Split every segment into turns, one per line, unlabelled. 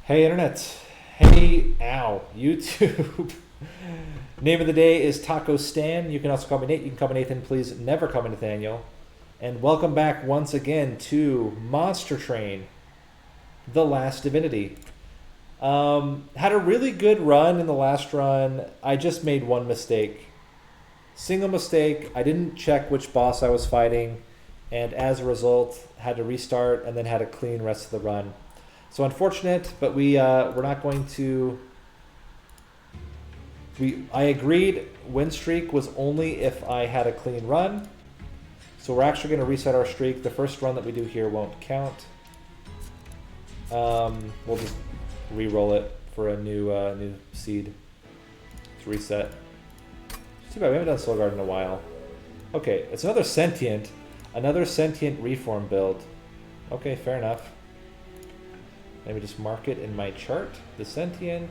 Hey internet. Hey, ow, YouTube. Name of the day is Taco Stan. You can also call me Nate. You can call me Nathan. Please never call me Nathaniel. And welcome back once again to Monster Train, the last Divinity. Had a really good run in the last run. I just made one mistake. Single mistake. I didn't check which boss I was fighting, and as a result, had to restart and then had a clean rest of the run. So unfortunate, but we're not going to. I agreed win streak was only if I had a clean run. So we're actually going to reset our streak. The first run that we do here won't count. We'll just re-roll it for a new seed to reset. It's too bad we haven't done Soul Guard in a while. Okay, it's another Sentient reform build. Okay, fair enough. Let me just mark it in my chart. The Sentient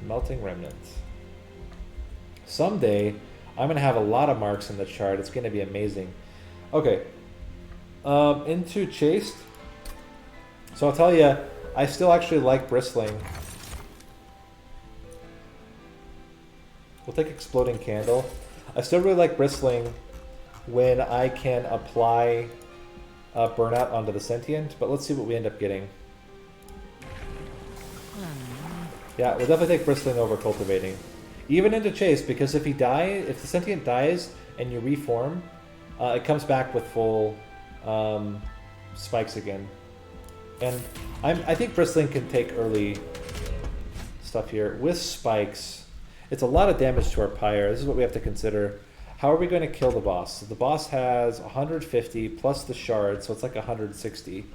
Melting Remnants. Someday, I'm going to have a lot of marks in the chart. It's going to be amazing. Okay. Into Chased. So I'll tell you, I still actually like Bristling. We'll take Exploding Candle. I still really like Bristling when I can apply Burnout onto the Sentient, but let's see what we end up getting. Yeah, we'll definitely take Bristling over Cultivating. Even into Chase, because if the Sentient dies and you reform, it comes back with full spikes again. And I think Bristling can take early stuff here. With spikes, it's a lot of damage to our Pyre. This is what we have to consider. How are we going to kill the boss? So the boss has 150 plus the shard, so it's like 160.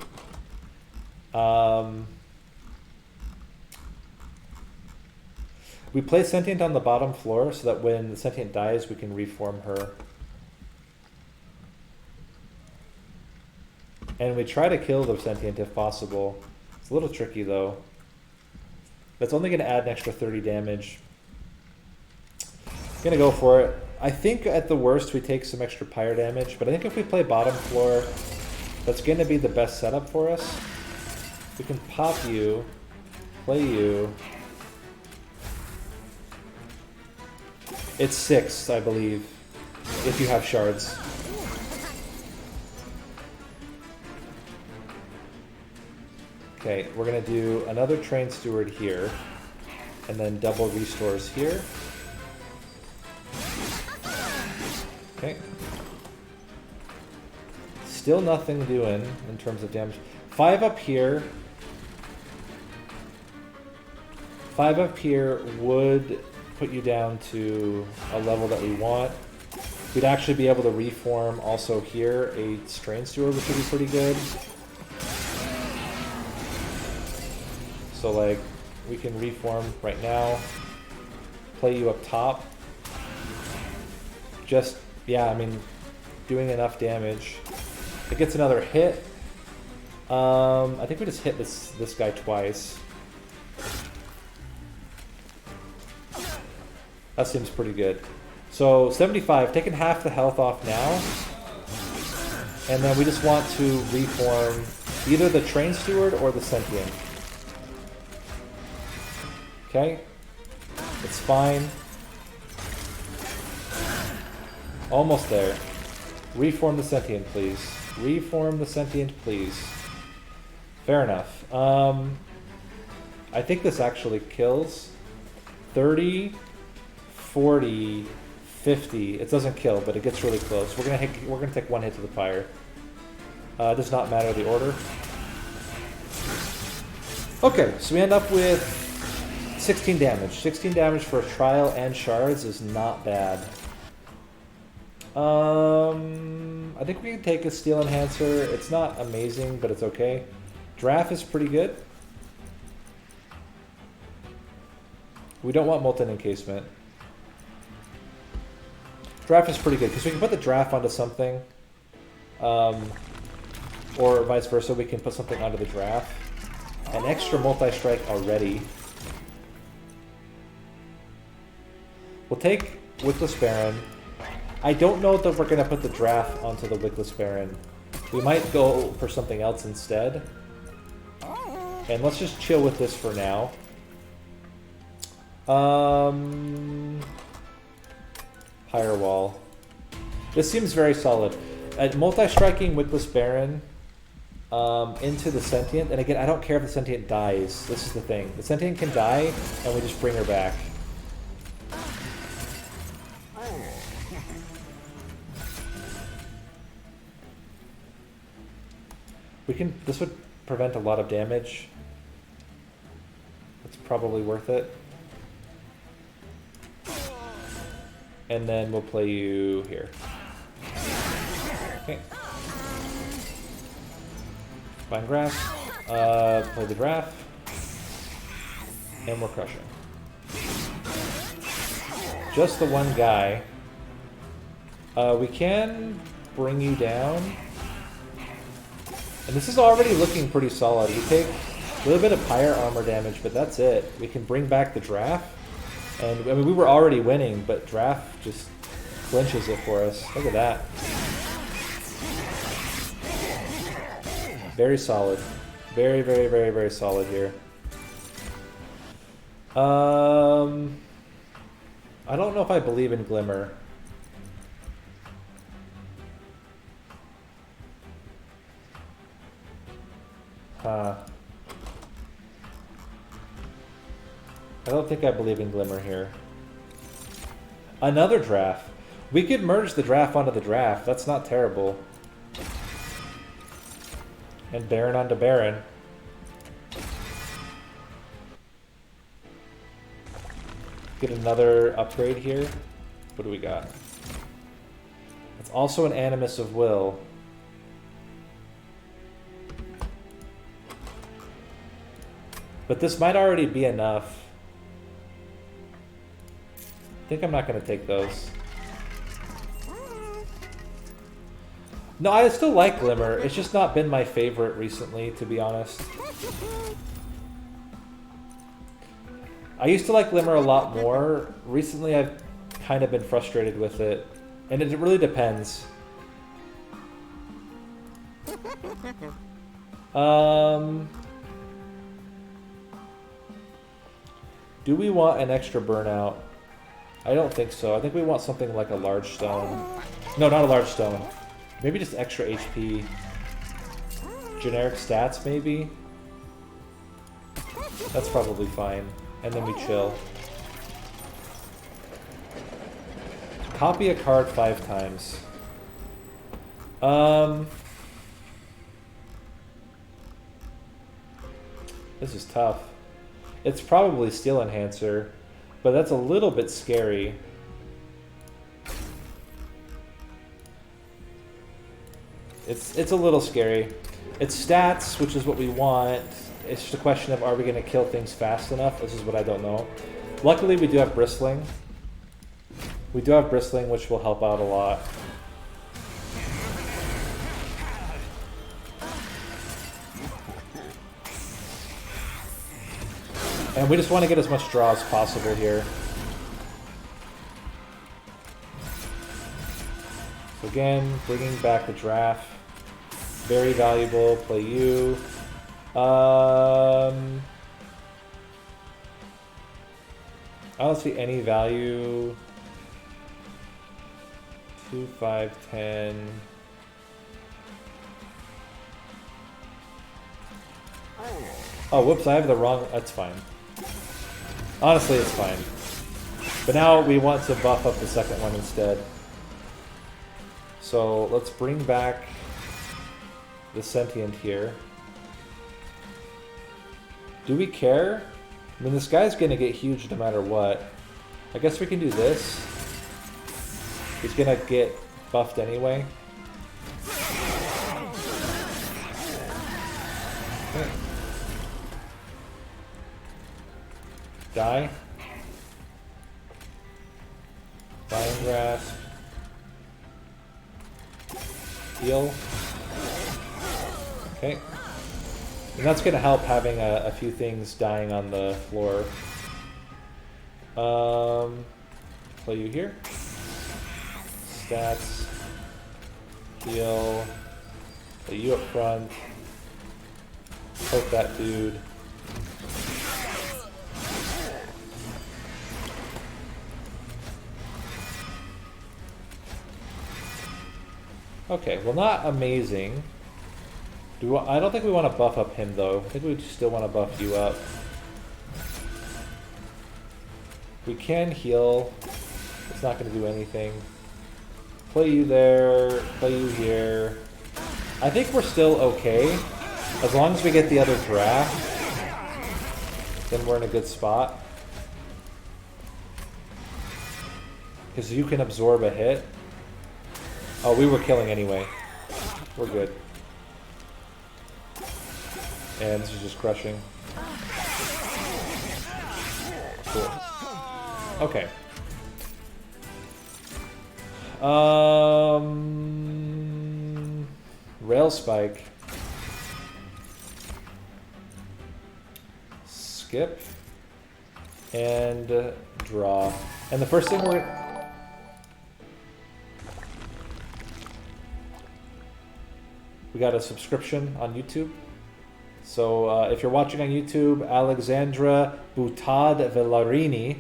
We place Sentient on the bottom floor so that when the Sentient dies, we can reform her. And we try to kill the Sentient if possible. It's a little tricky though. That's only going to add an extra 30 damage. Gonna go for it. I think at the worst we take some extra Pyre damage, but I think if we play bottom floor, that's going to be the best setup for us. We can pop you, play you. It's 6, I believe, if you have shards. Okay, we're going to do another Train Steward here, and then double restores here. Okay. Still nothing doing in terms of damage. 5 up here. 5 up here would put you down to a level that we want. We'd actually be able to reform also here a Train Steward, which would be pretty good. So like, we can reform right now. Play you up top. Just, yeah, I mean, doing enough damage. It gets another hit. I think we just hit this guy twice. That seems pretty good. So 75, taking half the health off now. And then we just want to reform either the Train Steward or the Sentient. Okay? It's fine. Almost there. Reform the Sentient, please. Reform the Sentient, please. Fair enough. I think this actually kills. 30, 40, 50. It doesn't kill, but it gets really close. We're gonna take one hit to the Pyre. Does not matter the order. Okay, so we end up with 16 damage. 16 damage for a trial and shards is not bad. I think we can take a Steel Enhancer. It's not amazing, but it's okay. Draft is pretty good. We don't want Molten Encasement. Draft is pretty good, because we can put the draft onto something. Or vice versa, we can put something onto the draft. An extra multi-strike already. We'll take Wickless Baron. I don't know that we're going to put the draft onto the Wickless Baron. We might go for something else instead. And let's just chill with this for now. Higher wall. This seems very solid. Multi-striking Wickless Baron into the Sentient. And again, I don't care if the Sentient dies. This is the thing. The Sentient can die, and we just bring her back. This would prevent a lot of damage. It's probably worth it. And then we'll play you here. Okay. Vine Grass. Play the draft. And we're crushing. Just the one guy. We can bring you down. And this is already looking pretty solid. We take a little bit of higher armor damage, but that's it. We can bring back the draft. And, I mean, we were already winning, but draft just clinches it for us. Look at that. Very solid. Very, very, very, very solid here. I don't know if I believe in Glimmer. I don't think I believe in Glimmer here. Another draft. We could merge the draft onto the draft. That's not terrible. And Baron onto Baron. Get another upgrade here. What do we got? It's also an Animus of Will. But this might already be enough. I think I'm not going to take those. No, I still like Glimmer. It's just not been my favorite recently, to be honest. I used to like Glimmer a lot more. Recently, I've kind of been frustrated with it. And it really depends. Do we want an extra burnout? I don't think so. I think we want something like a large stone. No, not a large stone. Maybe just extra HP. Generic stats, maybe? That's probably fine. And then we chill. Copy a card 5 times. This is tough. It's probably Steel Enhancer, but that's a little bit scary. It's a little scary. It's stats, which is what we want. It's just a question of, are we going to kill things fast enough? This is what I don't know. Luckily, we do have Bristling. We do have Bristling, which will help out a lot. And we just want to get as much draw as possible here. So again, bringing back the draft. Very valuable. Play you. I don't see any value. 2, 5, 10. Oh, whoops, I have the wrong... That's fine. Honestly, it's fine. But now we want to buff up the second one instead. So let's bring back the Sentient here. Do we care? I mean, this guy's going to get huge no matter what. I guess we can do this. He's going to get buffed anyway. Okay. Die. Vine Grasp. Heal. Okay. And that's going to help having a few things dying on the floor. Play you here. Stats. Heal. Play you up front. Poke that dude. Okay, well, not amazing. I don't think we want to buff up him, though. I think we still want to buff you up. We can heal. It's not going to do anything. Play you there. Play you here. I think we're still okay. As long as we get the other draft, then we're in a good spot. Because you can absorb a hit. Oh, we were killing anyway. We're good. And this is just crushing. Cool. Okay. Rail spike. Skip. And draw. And the first thing we got a subscription on YouTube. So if you're watching on YouTube, Alexandra Butad Villarini,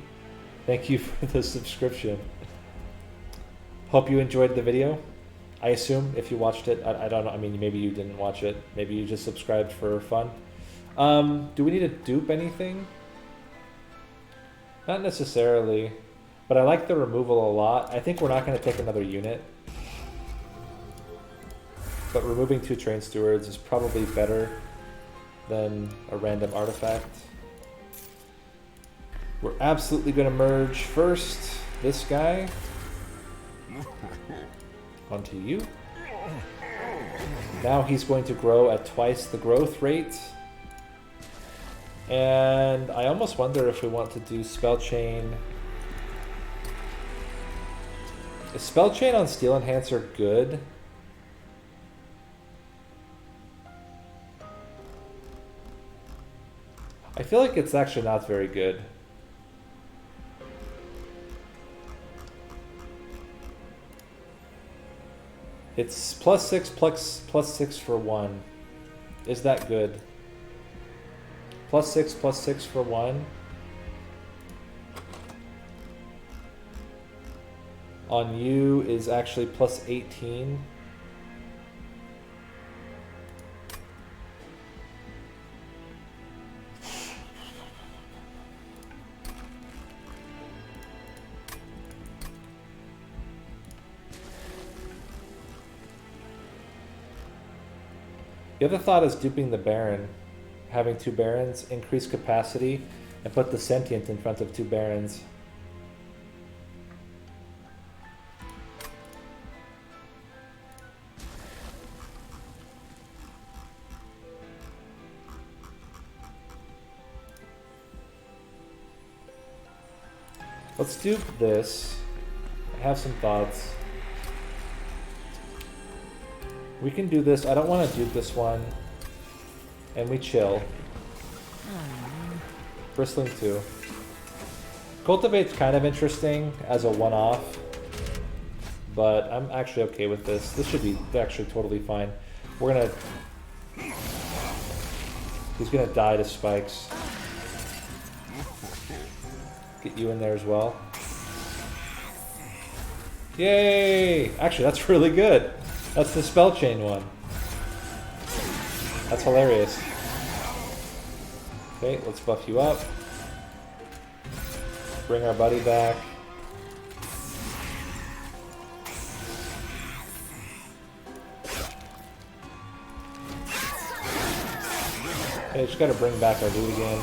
thank you for the subscription. Hope you enjoyed the video. I assume if you watched it, I don't know. I mean, maybe you didn't watch it. Maybe you just subscribed for fun. Do we need to dupe anything? Not necessarily, but I like the removal a lot. I think we're not going to take another unit. But removing 2 train stewards is probably better than a random artifact. We're absolutely going to merge first this guy onto you. Now he's going to grow at twice the growth rate. And I almost wonder if we want to do Spell Chain. Is Spell Chain on Steel Enhancer good? I feel like it's actually not very good. It's +6 plus 6 for 1. Is that good? +6 for 1. On you is actually +18. The other thought is duping the Baron. Having 2 Barons, increase capacity, and put the Sentient in front of 2 Barons. Let's dupe this. I have some thoughts. We can do this. I don't want to dupe this one. And we chill. Bristling 2. Cultivate's kind of interesting as a one-off. But I'm actually okay with this. This should be actually totally fine. We're gonna... He's gonna die to spikes. Get you in there as well. Yay! Actually, that's really good. That's the Spell Chain one. That's hilarious. Okay, let's buff you up. Bring our buddy back. Okay, just gotta bring back our dude again.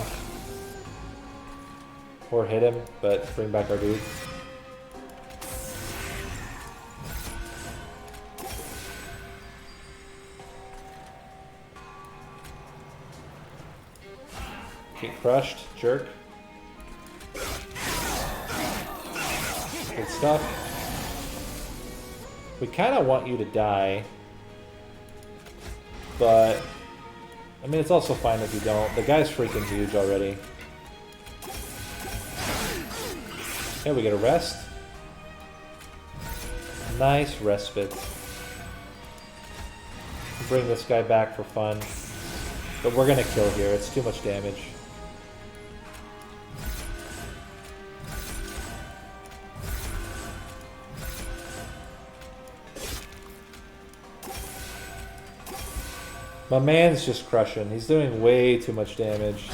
Or hit him, but bring back our dude. Get crushed, jerk. Good stuff. We kind of want you to die. But, I mean, it's also fine if you don't. The guy's freaking huge already. Okay, we get a rest. Nice respite. Bring this guy back for fun. But we're gonna kill here. It's too much damage. My man's just crushing. He's doing way too much damage.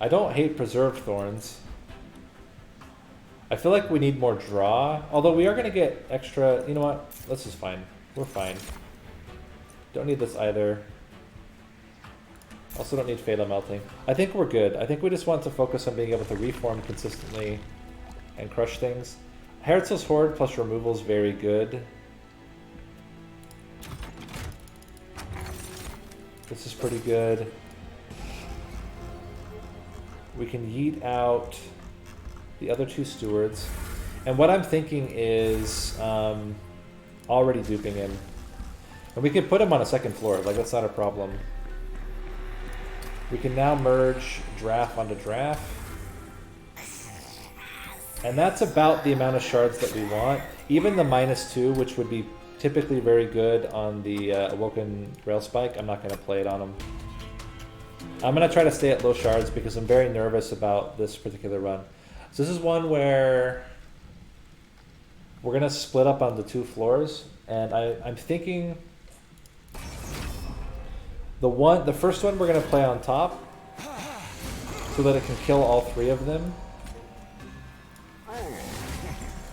I don't hate Preserved Thorns. I feel like we need more draw. Although we are going to get extra... You know what? This is fine. We're fine. Don't need this either. Also don't need Fatal Melting. I think we're good. I think we just want to focus on being able to reform consistently and crush things. Herzl's Horde plus removal is very good. This is pretty good. We can yeet out the other two stewards. And what I'm thinking is already duping him. And we can put him on a second floor, like that's not a problem. We can now merge Draft onto Draft. And that's about the amount of shards that we want. Even the -2, which would be typically very good on the Awoken Rail Spike, I'm not going to play it on him. I'm going to try to stay at low shards because I'm very nervous about this particular run. So this is one where we're going to split up on the 2 floors. And I'm thinking... The first one we're going to play on top so that it can kill all 3 of them.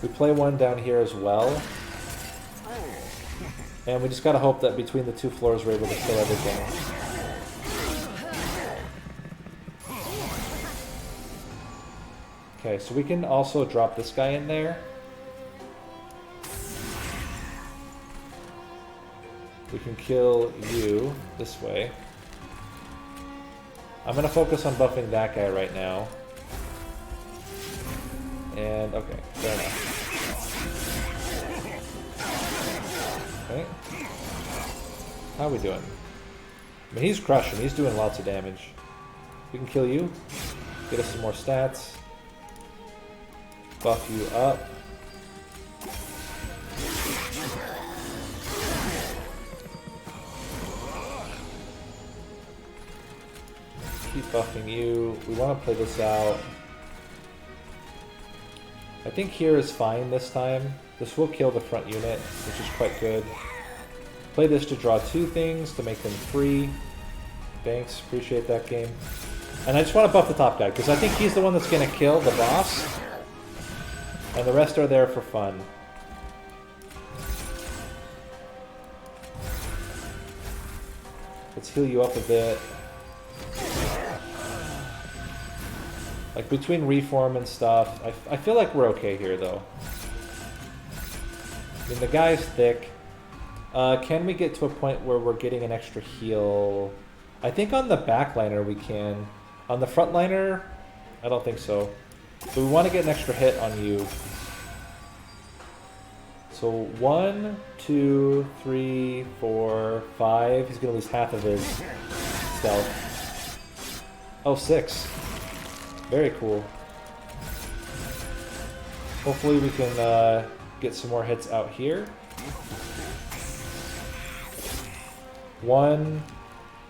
We play one down here as well. And we just got to hope that between the 2 floors we're able to kill everything. Okay, so we can also drop this guy in there. We can kill you this way. I'm going to focus on buffing that guy right now. And, okay, fair enough. Okay. How are we doing? I mean, he's crushing. He's doing lots of damage. We can kill you. Get us some more stats. Buff you up. Keep buffing you. We want to play this out. I think here is fine this time. This will kill the front unit, which is quite good. Play this to draw 2 things to make them free. Thanks, appreciate that game. And I just want to buff the top guy, because I think he's the one that's going to kill the boss. And the rest are there for fun. Let's heal you up a bit. Like, between reform and stuff, I feel like we're okay here, though. I mean, the guy's thick. Can we get to a point where we're getting an extra heal? I think on the backliner we can. On the frontliner, I don't think so. So we want to get an extra hit on you. So 1, 2, 3, 4, 5. He's going to lose half of his stealth. Oh, 6. Very cool. Hopefully we can get some more hits out here. 1,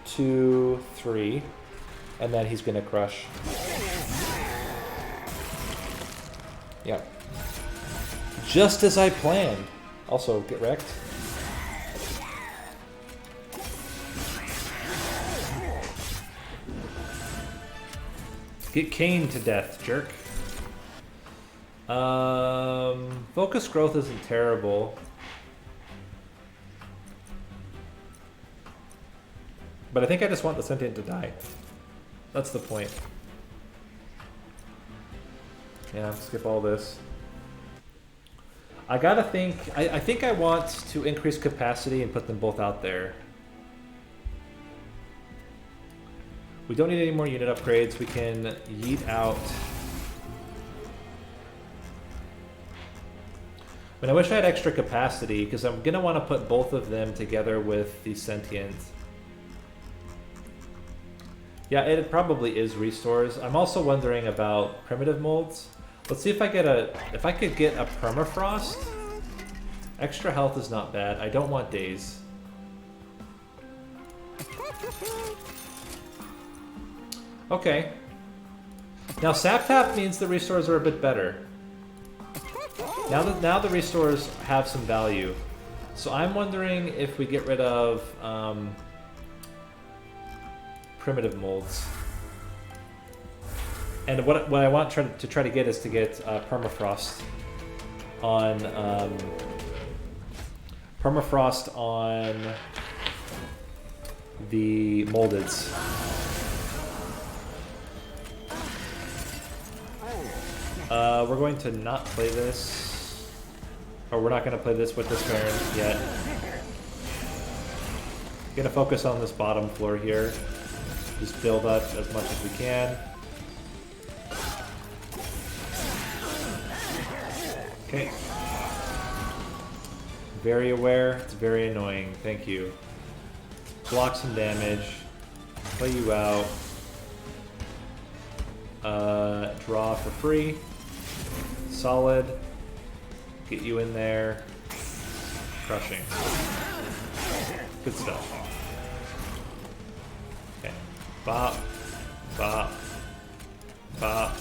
2, 3. And then he's going to crush. Yep. Just as I planned. Also, get wrecked. Get caned to death, jerk. Focus growth isn't terrible. But I think I just want the Sentient to die. That's the point. Yeah, skip all this. I gotta think... I think I want to increase capacity and put them both out there. We don't need any more unit upgrades. We can yeet out... I mean, I wish I had extra capacity, because I'm gonna want to put both of them together with the Sentient. Yeah, it probably is restores. I'm also wondering about primitive molds. Let's see if I get if I could get a permafrost. Extra health is not bad. I don't want daze. Okay. Now sap tap means the restores are a bit better. Now the restores have some value. So I'm wondering if we get rid of primitive molds. And what I want to try to get is to get permafrost on the moldeds. We're going to not play this, or we're not going to play this with this Baron yet. Gonna focus on this bottom floor here. Just build up as much as we can. Okay. Very aware. It's very annoying. Thank you. Block some damage. Play you out. Draw for free. Solid. Get you in there. Crushing. Good stuff. Okay. Bop. Bop. Bop.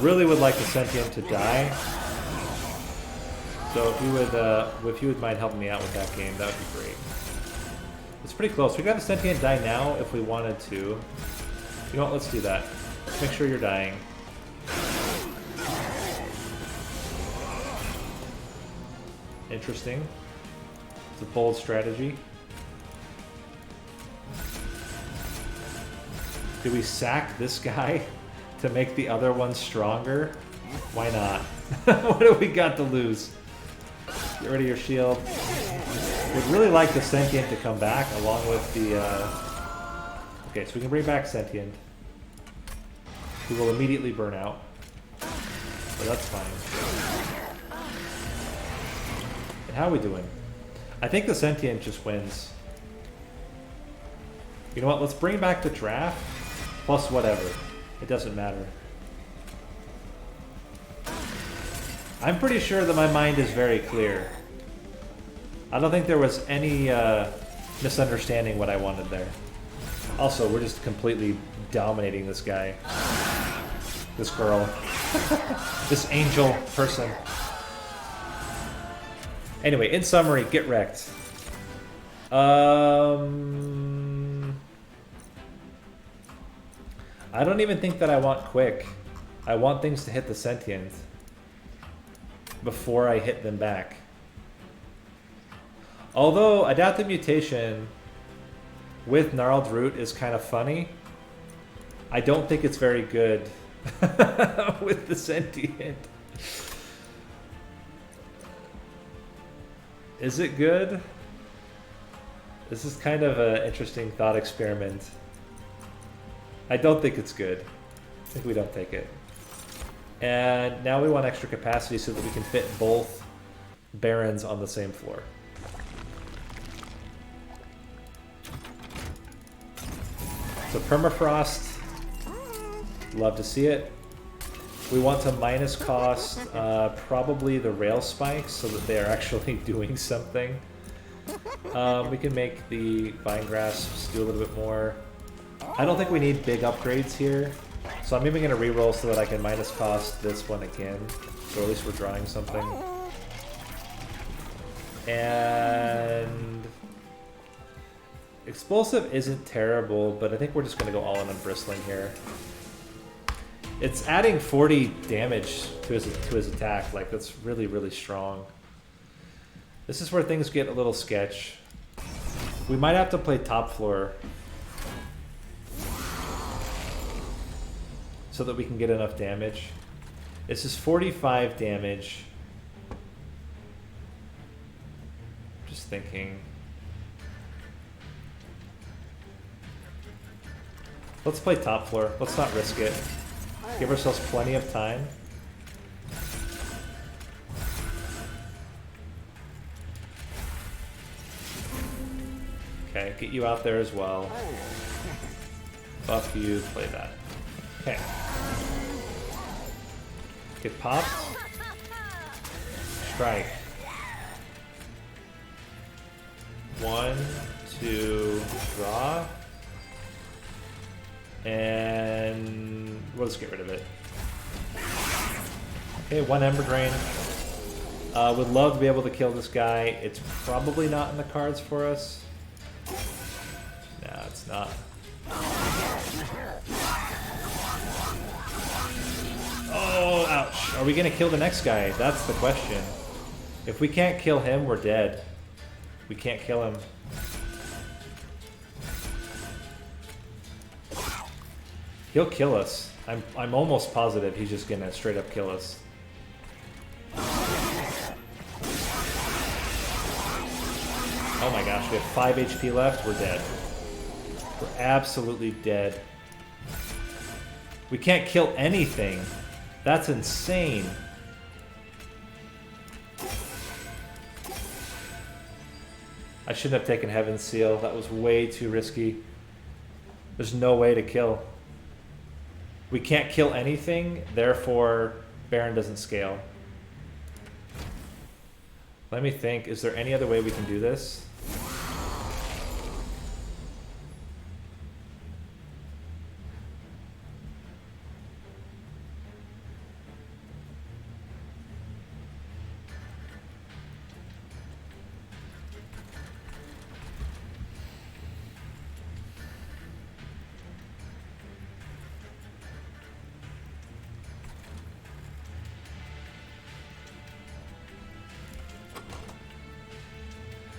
Really would like the Sentient to die. So if you would mind helping me out with that game, that would be great. It's pretty close. We got the Sentient die now if we wanted to. You know what? Let's do that. Let's make sure you're dying. Interesting. It's a bold strategy. Do we sack this guy to make the other one stronger? Why not? What do we got to lose? Get rid of your shield. Would really like the Sentient to come back along with the... Okay, so we can bring back Sentient. He will immediately burn out. But that's fine. And how are we doing? I think the Sentient just wins. You know what? Let's bring back the draft plus whatever. It doesn't matter. I'm pretty sure that my mind is very clear. I don't think there was any misunderstanding what I wanted there. Also, we're just completely dominating this guy. This girl. This angel person. Anyway, in summary, get wrecked. I don't even think that I want quick. I want things to hit the Sentient before I hit them back. Although, Adaptive Mutation with Gnarled Root is kind of funny, I don't think it's very good with the Sentient. Is it good? This is kind of an interesting thought experiment. I don't think it's good. I think we don't take it. And now we want extra capacity so that we can fit both Barons on the same floor. So Permafrost, love to see it. We want to minus cost probably the rail spikes so that they are actually doing something. We can make the Vine Grasps do a little bit more. I don't think we need big upgrades here, so I'm even going to reroll so that I can minus cost this one again, so at least we're drawing something. And Explosive isn't terrible, but I think we're just going to go all in on Bristling here. It's adding 40 damage to his attack, like that's really, really strong. This is where things get a little sketch. We might have to play top floor so that we can get enough damage. This is 45 damage. Just thinking. Let's play top floor. Let's not risk it. Give ourselves plenty of time. Okay, get you out there as well. Buff you, play that. Okay. Get popped. Strike. 1, 2, draw. And we'll just get rid of it. Okay, 1 Ember Drain. Would love to be able to kill this guy. It's probably not in the cards for us. Nah, it's not. Oh, ouch. Are we going to kill the next guy? That's the question. If we can't kill him, we're dead. We can't kill him. He'll kill us. I'm almost positive he's just going to straight up kill us. Oh my gosh, we have 5 HP left. We're dead. We're absolutely dead. We can't kill anything. That's insane. I shouldn't have taken Heaven's Seal. That was way too risky. There's no way to kill. We can't kill anything, therefore Baron doesn't scale. Let me think, is there any other way we can do this?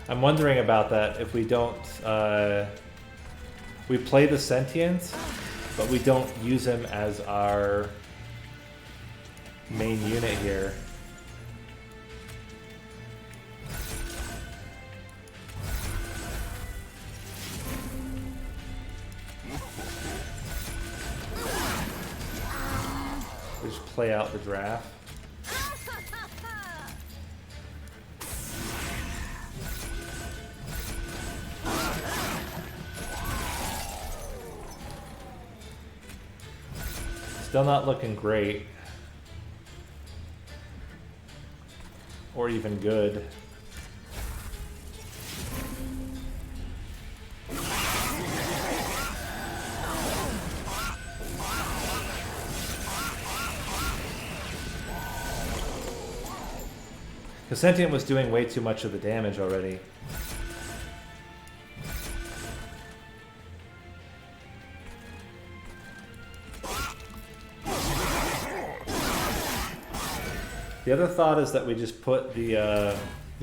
I'm wondering about that if we don't, we play the Sentient, but we don't use him as our main unit here. We just play out the draft. Still not looking great. Or even good. Because Sentient was doing way too much of the damage already. The other thought is that we just put the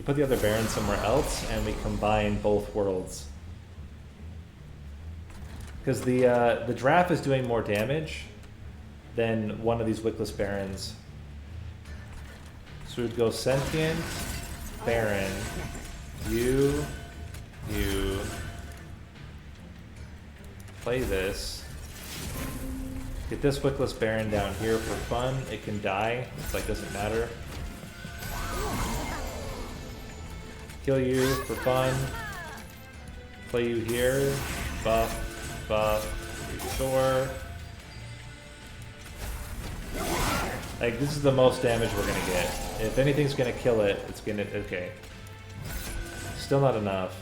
other Baron somewhere else and we combine both worlds. Because the draft is doing more damage than one of these Wickless Barons. So we'd go Sentient, Baron, you, play this. Get this Wickless Baron down here for fun. It can die. It's like, doesn't matter. Kill you for fun. Play you here. Buff, buff, restore. Like, this is the most damage we're gonna get. If anything's gonna kill it, it's gonna, okay. Still not enough.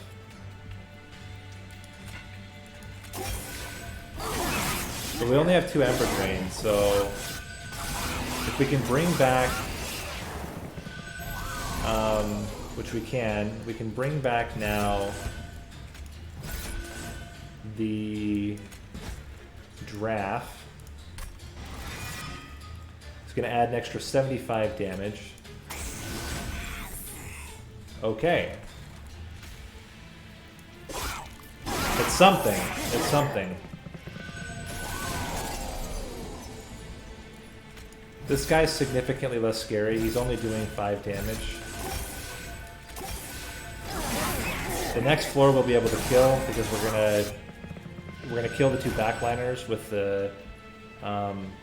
But we only have 2 Ember Drains, so if we can bring back, which we can bring back now the draft. It's going to add an extra 75 damage. Okay. It's something. It's something. This guy's significantly less scary. He's only doing 5 damage. The next floor we'll be able to kill because we're gonna kill the 2 backliners with the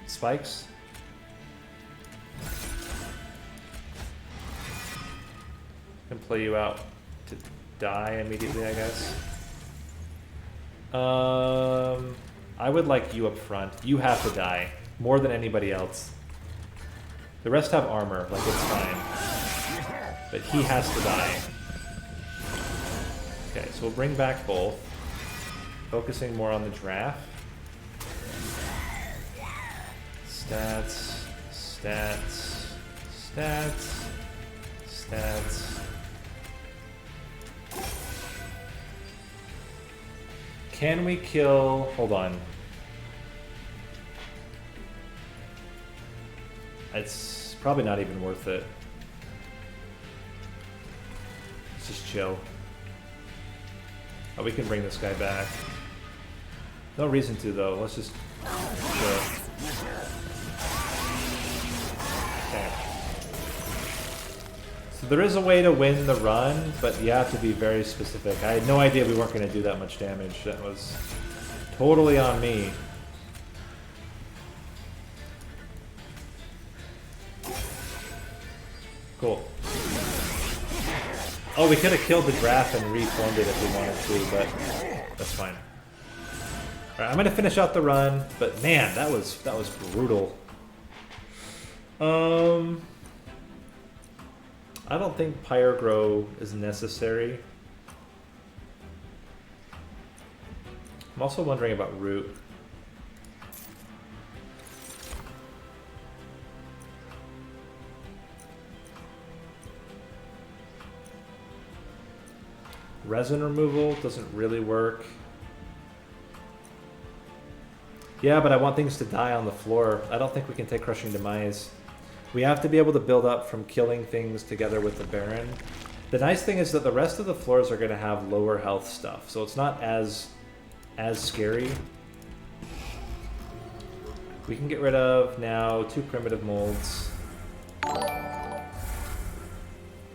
spikes. Can play you out to die immediately, I guess. I would like you up front. You have to die more than anybody else. The rest have armor, like it's fine. But he has to die. Okay, so we'll bring back both. Focusing more on the draft. Stats, stats, stats, stats. Can we kill... Hold on. It's probably not even worth it. Let's just chill. Oh, we can bring this guy back. No reason to, though. Let's just chill. Okay. So there is a way to win the run, but you have to be very specific. I had no idea we weren't going to do that much damage. That was totally on me. Cool. Oh, we could have killed the graph and reformed it if we wanted to, but that's fine. Alright, I'm gonna finish out the run, but man, that was brutal. I don't think Pyrogrow is necessary. I'm also wondering about Root. Resin removal doesn't really work. Yeah, but I want things to die on the floor. I don't think we can take Crushing Demise. We have to be able to build up from killing things together with the Baron. The nice thing is that the rest of the floors are going to have lower health stuff, so it's not as scary. We can get rid of now 2 primitive molds.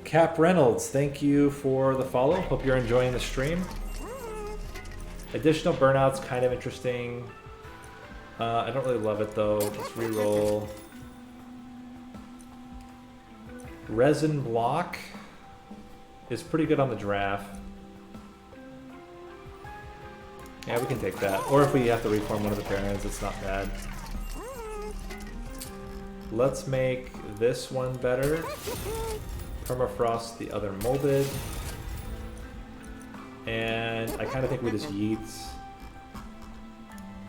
Cap Reynolds, thank you for the follow. Hope you're enjoying the stream. Additional burnout's kind of interesting. I don't really love it though. Let's reroll. Resin block is pretty good on the draft. Yeah, we can take that. Or if we have to reform one of the Barons, it's not bad. Let's make this one better. Permafrost the other molded. And I kind of think we just yeet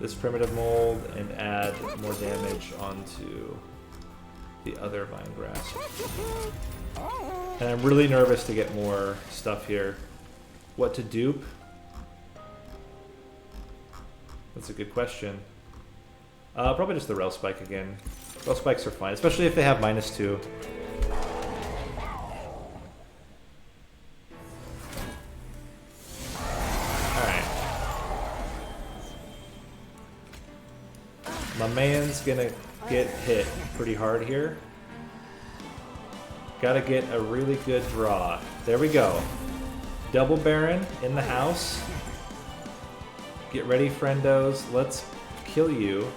this primitive mold and add more damage onto the other Vine Grasp. And I'm really nervous to get more stuff here. What to dupe? That's a good question. Probably just the Rail Spike again. Rail Spikes are fine, especially if they have -2. Alright. My man's gonna get hit pretty hard here. Gotta get a really good draw. There we go. Double Baron in the house. Get ready, friendos. Let's kill you.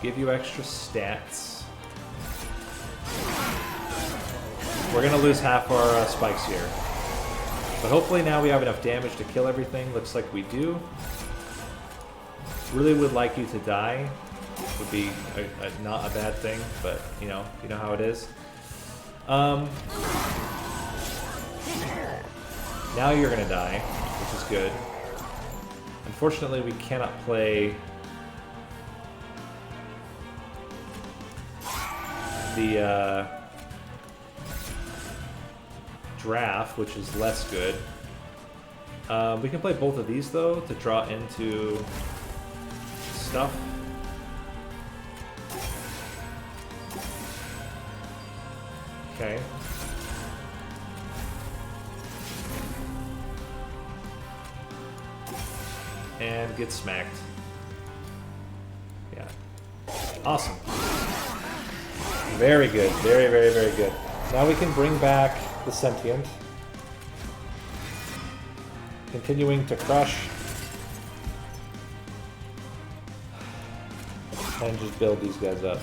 Give you extra stats. We're gonna lose half our spikes here. But hopefully now we have enough damage to kill everything. Looks like we do. Really would like you to die. Would be not a bad thing, but you know how it is. Now you're gonna die, which is good. Unfortunately, we cannot play the draft, which is less good. We can play both of these though to draw into stuff. Okay. And get smacked. Yeah. Awesome. Very good. Very, very, very good. Now we can bring back the Sentient. Continuing to crush. And just build these guys up.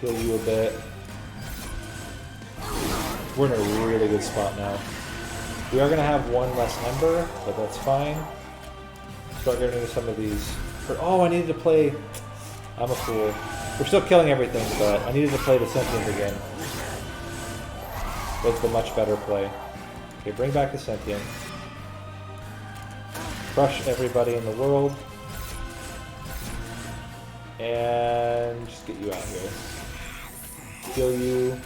Heal you a bit. We're in a really good spot now. We are going to have one less Ember, but that's fine. Start getting into some of these. Oh, I needed to play... I'm a fool. We're still killing everything, but I needed to play the Sentient again. Was the much better play. Okay, bring back the Sentient. Crush everybody in the world. And just get you out here. Kill you.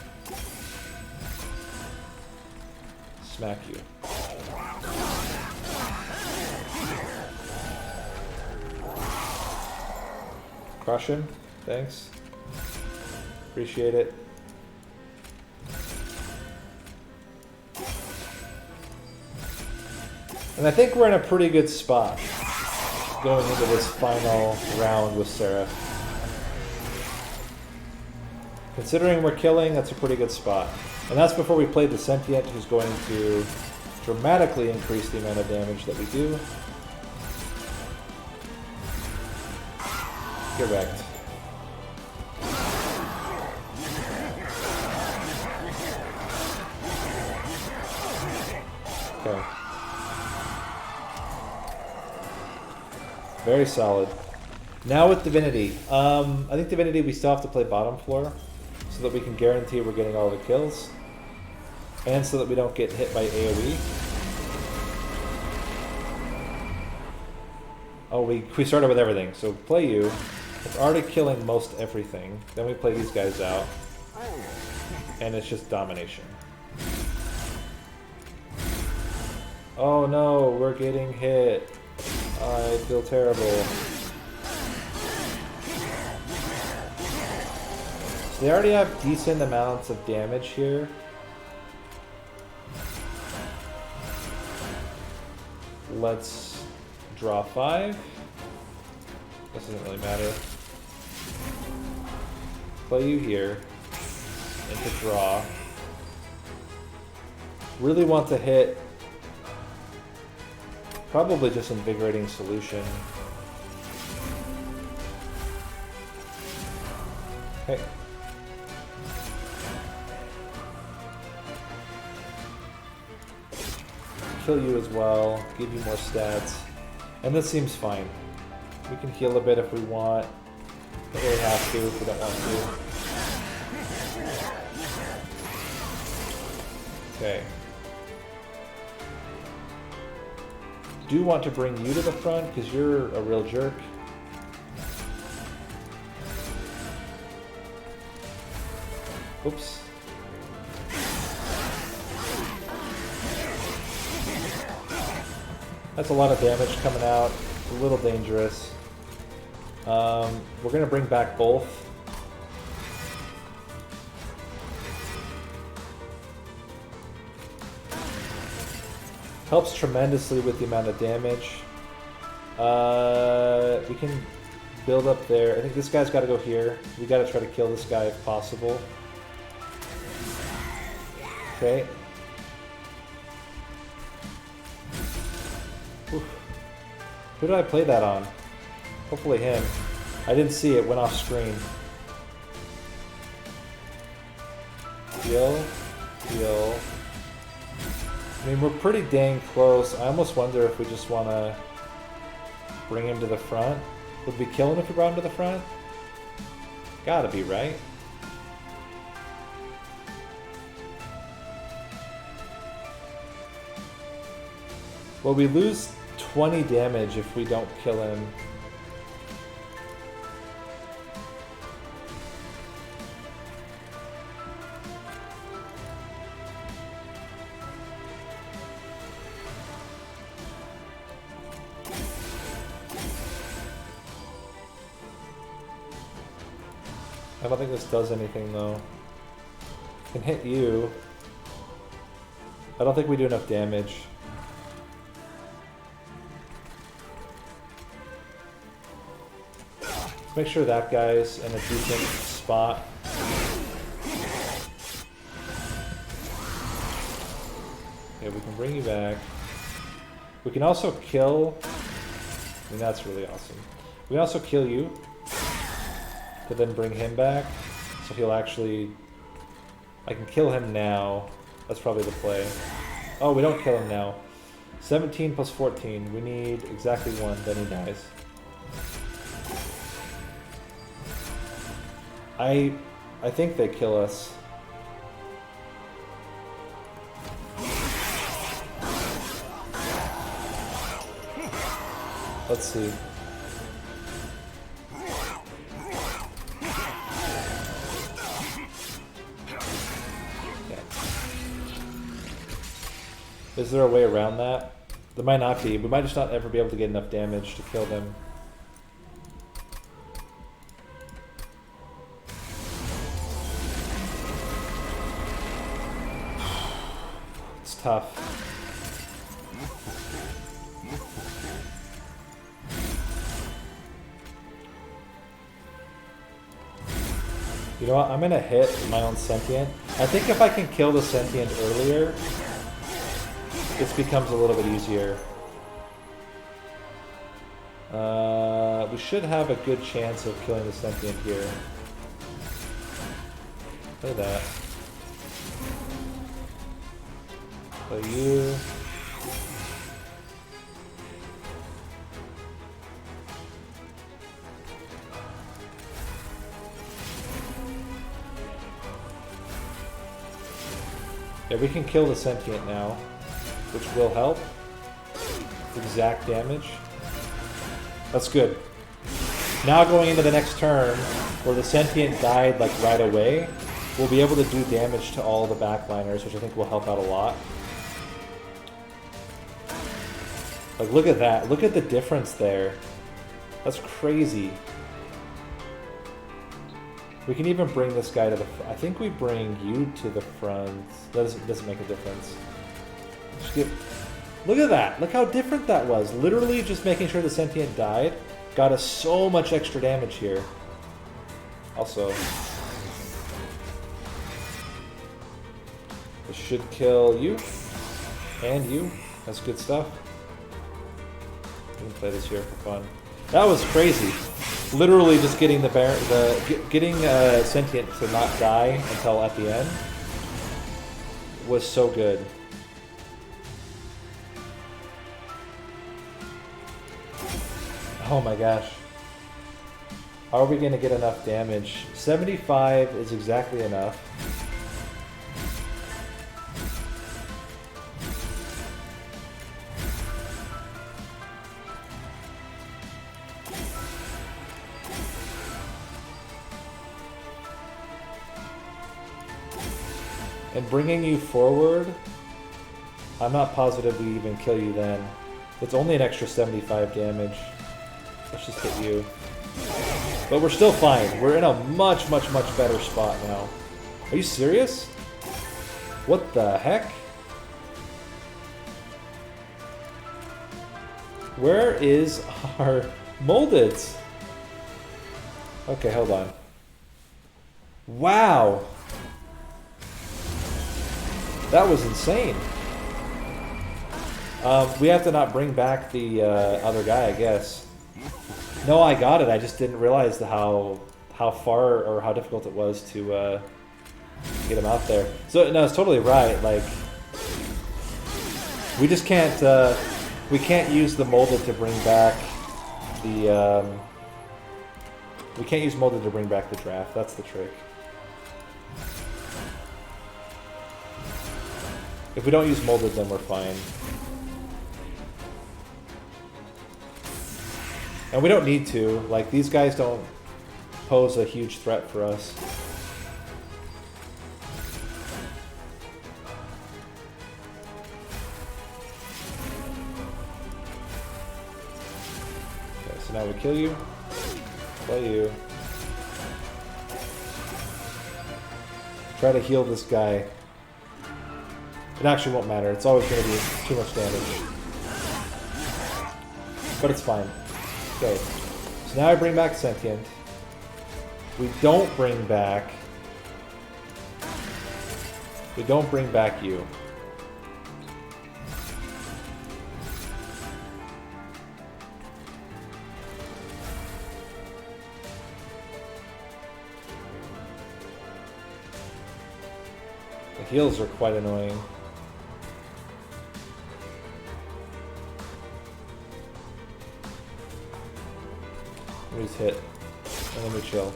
Smack you. Crush him. Thanks. Appreciate it. And I think we're in a pretty good spot going into this final round with Seraph. Considering we're killing, that's a pretty good spot. And that's before we played the Sentient, who's going to dramatically increase the amount of damage that we do. Get wrecked. Okay. Very solid. Now with Divinity. I think Divinity we still have to play bottom floor so that we can guarantee we're getting all the kills. And so that we don't get hit by AoE. Oh, we started with everything. So play you. It's already killing most everything. Then we play these guys out. And it's just domination. Oh no, we're getting hit. I feel terrible. So they already have decent amounts of damage here. Let's draw 5. This doesn't really matter. Play you here. Into draw. Really want to hit. Probably just Invigorating Solution. Okay. Kill you as well, give you more stats. And this seems fine. We can heal a bit if we want. Don't really have to if we don't want to. Okay. Do want to bring you to the front because you're a real jerk. Oops. That's a lot of damage coming out. It's a little dangerous. We're going to bring back both. Helps tremendously with the amount of damage. We can build up there. I think this guy's got to go here. We got to try to kill this guy if possible. Okay. Oof. Who did I play that on? Hopefully him. I didn't see it. Went off screen. Heal. Heal. I mean, we're pretty dang close. I almost wonder if we just want to bring him to the front. Would we kill him if we brought him to the front? Gotta be, right? Well, we lose 20 damage if we don't kill him. I don't think this does anything though. Can hit you. I don't think we do enough damage. Let's make sure that guy's in a decent spot. Okay, we can bring you back. We can also kill. I mean, that's really awesome. We can also kill you. To then bring him back, so he'll actually... I can kill him now. That's probably the play. Oh, we don't kill him now. 17 plus 14. We need exactly 1, then he dies. I think they kill us. Let's see. Is there a way around that? There might not be. We might just not ever be able to get enough damage to kill them. It's tough. You know what? I'm gonna hit my own Sentient. I think if I can kill the Sentient earlier, this becomes a little bit easier. We should have a good chance of killing the Sentient here. Look at that. So you... Yeah, we can kill the Sentient now, which will help. Exact damage. That's good. Now going into the next turn, where the Sentient died like right away, we'll be able to do damage to all the backliners, which I think will help out a lot. Like, look at that. Look at the difference there. That's crazy. We can even bring this guy to the front. I think we bring you to the front. That doesn't make a difference. Look at that. Look how different that was. Literally just making sure the Sentient died got us so much extra damage here. Also, this should kill you and you. That's good stuff. We can play this here for fun. That was crazy. Literally just getting getting Sentient to not die until at the end was so good. Oh my gosh. How are we going to get enough damage? 75 is exactly enough. And bringing you forward, I'm not positive we even kill you then. It's only an extra 75 damage. Let's just hit you. But we're still fine. We're in a much, much, much better spot now. Are you serious? What the heck? Where is our molded? Okay, hold on. Wow! That was insane. We have to not bring back the other guy, I guess. No, I got it. I just didn't realize how far or how difficult it was to get him out there. So no, it's totally right. Like, we just can't we can't use the molded to bring back the we can't use molded to bring back the draft. That's the trick. If we don't use molded, then we're fine. And we don't need to. Like, these guys don't pose a huge threat for us. Okay, so now we kill you. Play you. Try to heal this guy. It actually won't matter. It's always going to be too much damage. But it's fine. Okay. So now I bring back Sentient. We don't bring back... We don't bring back you. The heals are quite annoying. We just hit, and then we chill.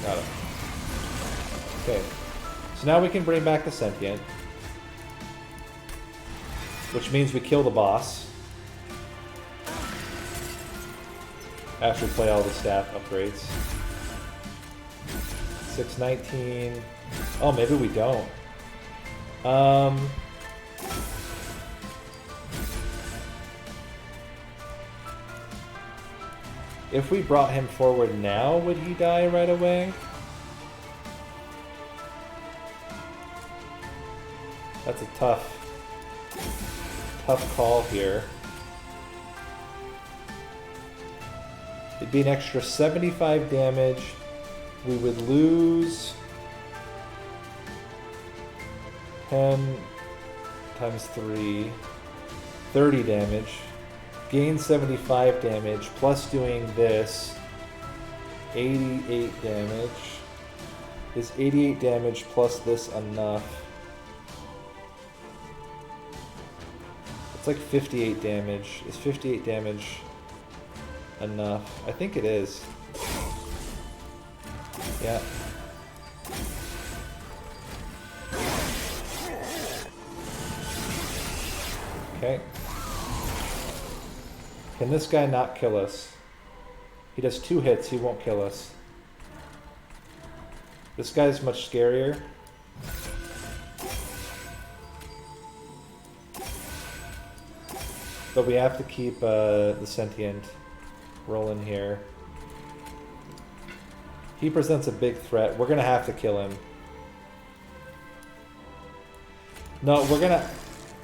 Got it. Okay, so now we can bring back the Sentient, which means we kill the boss after we play all the staff upgrades. 619. Oh, maybe we don't. If we brought him forward now, would he die right away? That's a tough call here. It'd be an extra 75 damage. We would lose 10 times 3, 30 damage. Gain 75 damage, plus doing this, 88 damage. Is 88 damage plus this enough? It's like 58 damage. Is 58 damage enough? I think it is. Yeah. Okay. Can this guy not kill us? He does 2 hits, he won't kill us. This guy's much scarier. But we have to keep the Sentient rolling here. He presents a big threat. We're gonna have to kill him. No, we're gonna...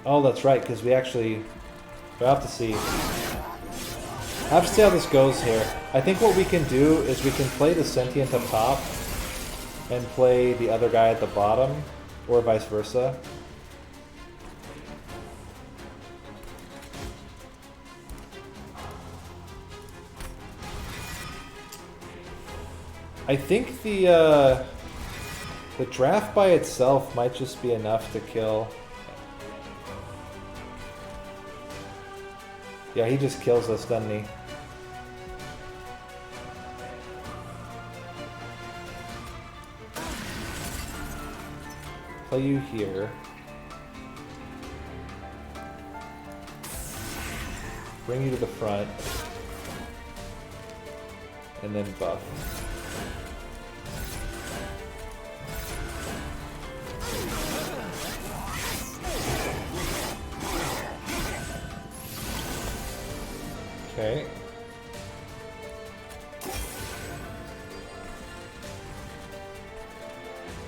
Oh, that's right, because we'll have to see. I have to see how this goes here. I think what we can do is we can play the Sentient up top and play the other guy at the bottom, or vice versa. I think the draft by itself might just be enough to kill. Yeah, he just kills us, doesn't he? Play you here. Bring you to the front. And then buff. Okay.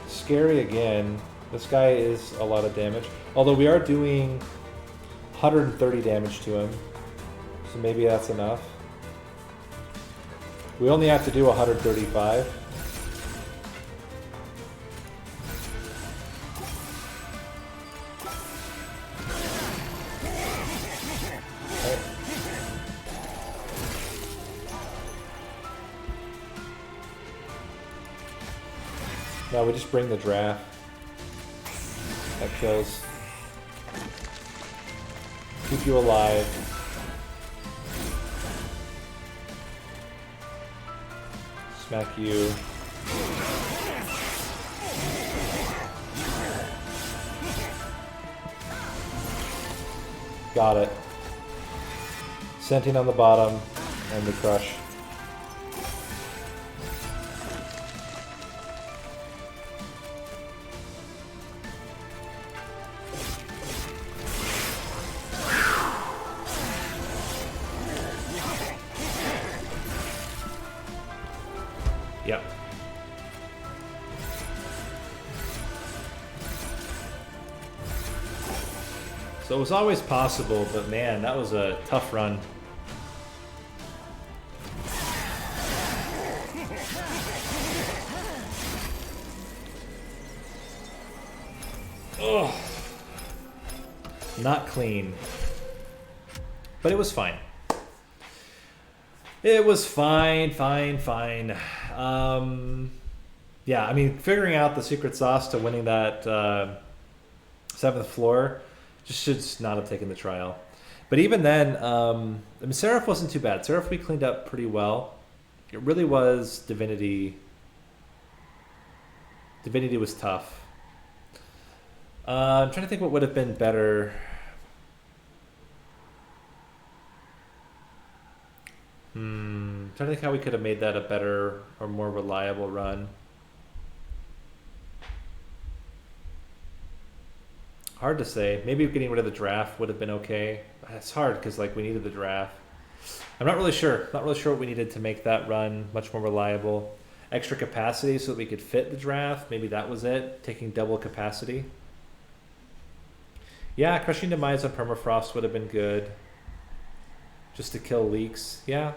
Scary again. This guy is a lot of damage. Although we are doing 130 damage to him. So maybe that's enough. We only have to do 135. No, we just bring the draft. That kills. Keep you alive. Smack you. Got it. Sentient on the bottom, and the crush. Yep. So it was always possible, but man, that was a tough run. Ugh. Not clean. But it was fine. It was fine. Yeah, I mean, figuring out the secret sauce to winning that 7th floor just should not have taken the trial. But even then, I mean, Seraph wasn't too bad. Seraph we cleaned up pretty well. It really was Divinity. Divinity was tough. I'm trying to think what would have been better. Trying to think how we could have made that a better or more reliable run. Hard to say. Maybe getting rid of the draft would have been okay. It's hard because like we needed the draft. I'm not really sure. Not really sure what we needed to make that run much more reliable. Extra capacity so that we could fit the draft. Maybe that was it. Taking double capacity. Yeah, Crushing Demise on Permafrost would have been good. Just to kill leaks. Yeah.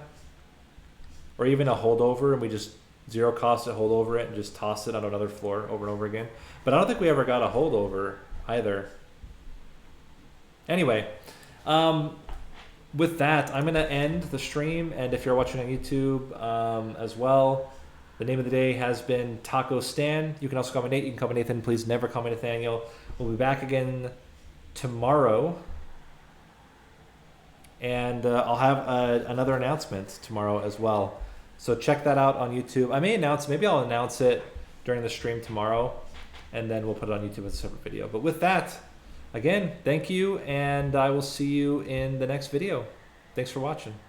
Or even a holdover and we just zero cost to hold over it and just toss it on another floor over and over again. But I don't think we ever got a holdover either. Anyway, with that, I'm going to end the stream. And if you're watching on YouTube as well, the name of the day has been Taco Stan. You can also call me Nate. You can call me Nathan. Please never call me Nathaniel. We'll be back again tomorrow. And I'll have another announcement tomorrow as well. So check that out on YouTube. Maybe I'll announce it during the stream tomorrow. And then we'll put it on YouTube as a separate video. But with that, again, thank you. And I will see you in the next video. Thanks for watching.